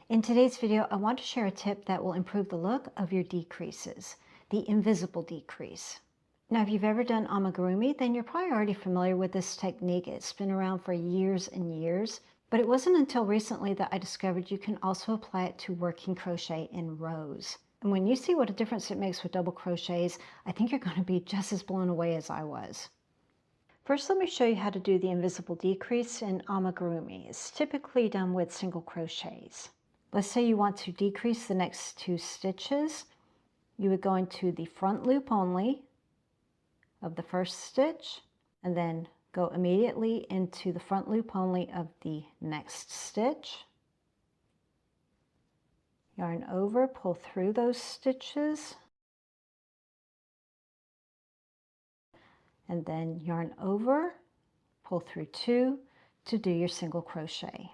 In today's video, I want to share a tip that will improve the look of your decreases, the invisible decrease. Now, if you've ever done Amigurumi, then you're probably already familiar with this technique. It's been around for years and years, but it wasn't until recently that I discovered you can also apply it to working crochet in rows. And when you see what a difference it makes with double crochets, I think you're going to be just as blown away as I was. First, let me show you how to do the invisible decrease in Amigurumi. It's typically done with single crochets. Let's say you want to decrease the next 2 stitches. You would go into the front loop only of the first stitch and then go immediately into the front loop only of the next stitch. Yarn over, pull through those stitches, and then yarn over, pull through 2 to do your single crochet.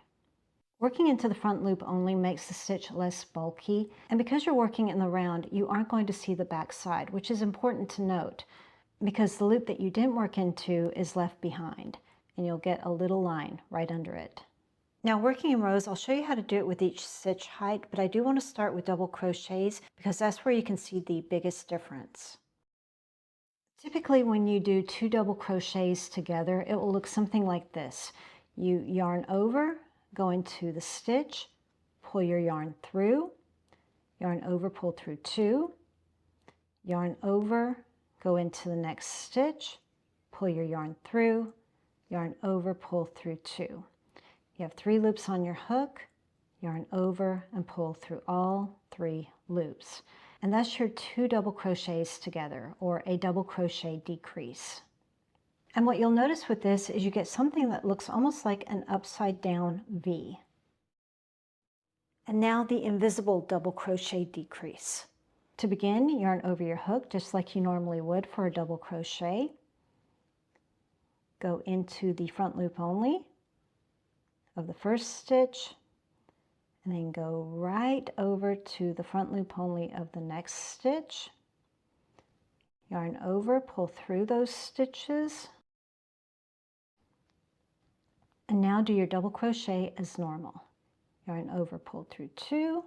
Working into the front loop only makes the stitch less bulky, and because you're working in the round, you aren't going to see the back side, which is important to note because the loop that you didn't work into is left behind, and you'll get a little line right under it. Now, working in rows, I'll show you how to do it with each stitch height, but I do want to start with double crochets because that's where you can see the biggest difference. Typically, when you do 2 double crochets together, it will look something like this. You yarn over, go into the stitch, pull your yarn through, yarn over, pull through 2, yarn over, go into the next stitch, pull your yarn through, yarn over, pull through 2. You have 3 loops on your hook, yarn over and pull through all 3 loops. And that's your 2 double crochets together, or a double crochet decrease. And what you'll notice with this is you get something that looks almost like an upside down V. And now the invisible double crochet decrease. To begin, yarn over your hook just like you normally would for a double crochet. Go into the front loop only of the first stitch, and then go right over to the front loop only of the next stitch. Yarn over, pull through those stitches, and now do your double crochet as normal. Yarn over, pull through 2,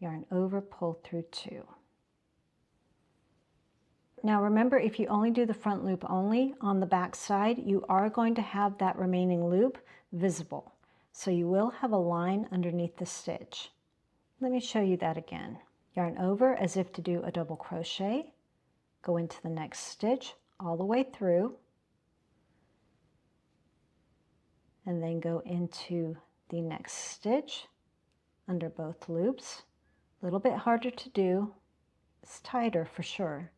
yarn over, pull through 2. Now remember, if you only do the front loop only, on the back side, you are going to have that remaining loop visible. So you will have a line underneath the stitch. Let me show you that again. Yarn over as if to do a double crochet, go into the next stitch all the way through, and then go into the next stitch under both loops. A little bit harder to do, it's tighter for sure.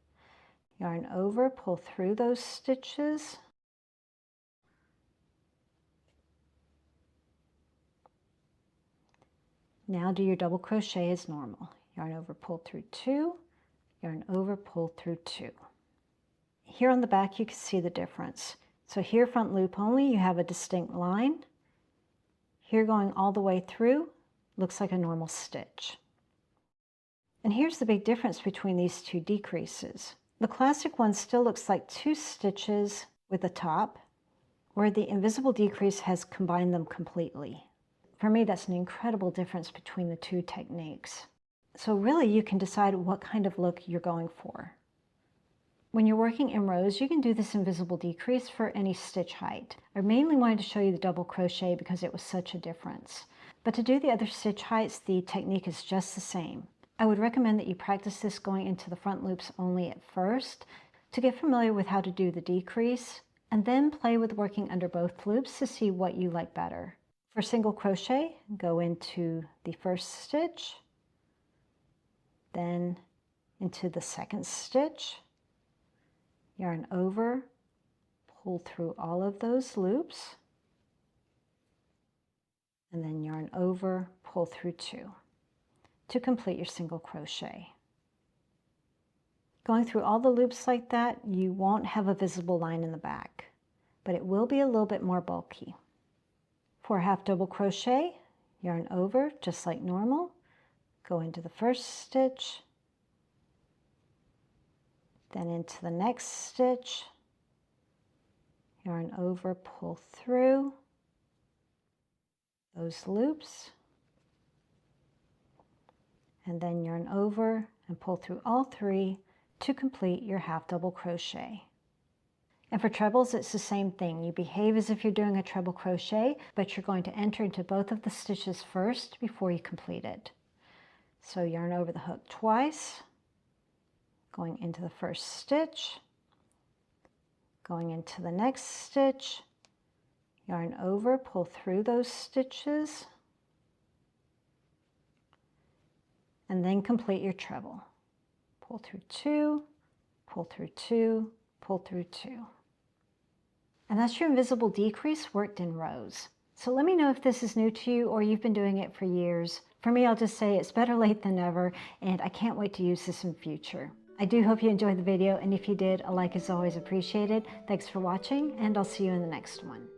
Yarn over, pull through those stitches, now do your double crochet as normal. Yarn over, pull through 2, yarn over, pull through 2. Here on the back you can see the difference. So here front loop only, you have a distinct line. Here going all the way through, looks like a normal stitch. And here's the big difference between these 2 decreases. The classic one still looks like 2 stitches with a top, where the invisible decrease has combined them completely. For me, that's an incredible difference between the 2 techniques. So really, you can decide what kind of look you're going for. When you're working in rows, you can do this invisible decrease for any stitch height. I mainly wanted to show you the double crochet because it was such a difference. But to do the other stitch heights, the technique is just the same. I would recommend that you practice this going into the front loops only at first to get familiar with how to do the decrease, and then play with working under both loops to see what you like better. For single crochet, go into the first stitch, then into the second stitch, yarn over, pull through all of those loops, and then yarn over, pull through 2 to complete your single crochet. Going through all the loops like that, you won't have a visible line in the back, but it will be a little bit more bulky. For a half double crochet, yarn over just like normal, go into the first stitch, then into the next stitch, yarn over, pull through those loops, and then yarn over and pull through all 3 to complete your half double crochet. And for trebles, it's the same thing. You behave as if you're doing a treble crochet, but you're going to enter into both of the stitches first before you complete it. So yarn over the hook twice, going into the first stitch, going into the next stitch, yarn over, pull through those stitches, and then complete your treble. Pull through 2, pull through 2, pull through 2. And that's your invisible decrease worked in rows. So let me know if this is new to you or you've been doing it for years. For me, I'll just say it's better late than never, and I can't wait to use this in future. I do hope you enjoyed the video, and if you did, a like is always appreciated. Thanks for watching, and I'll see you in the next one.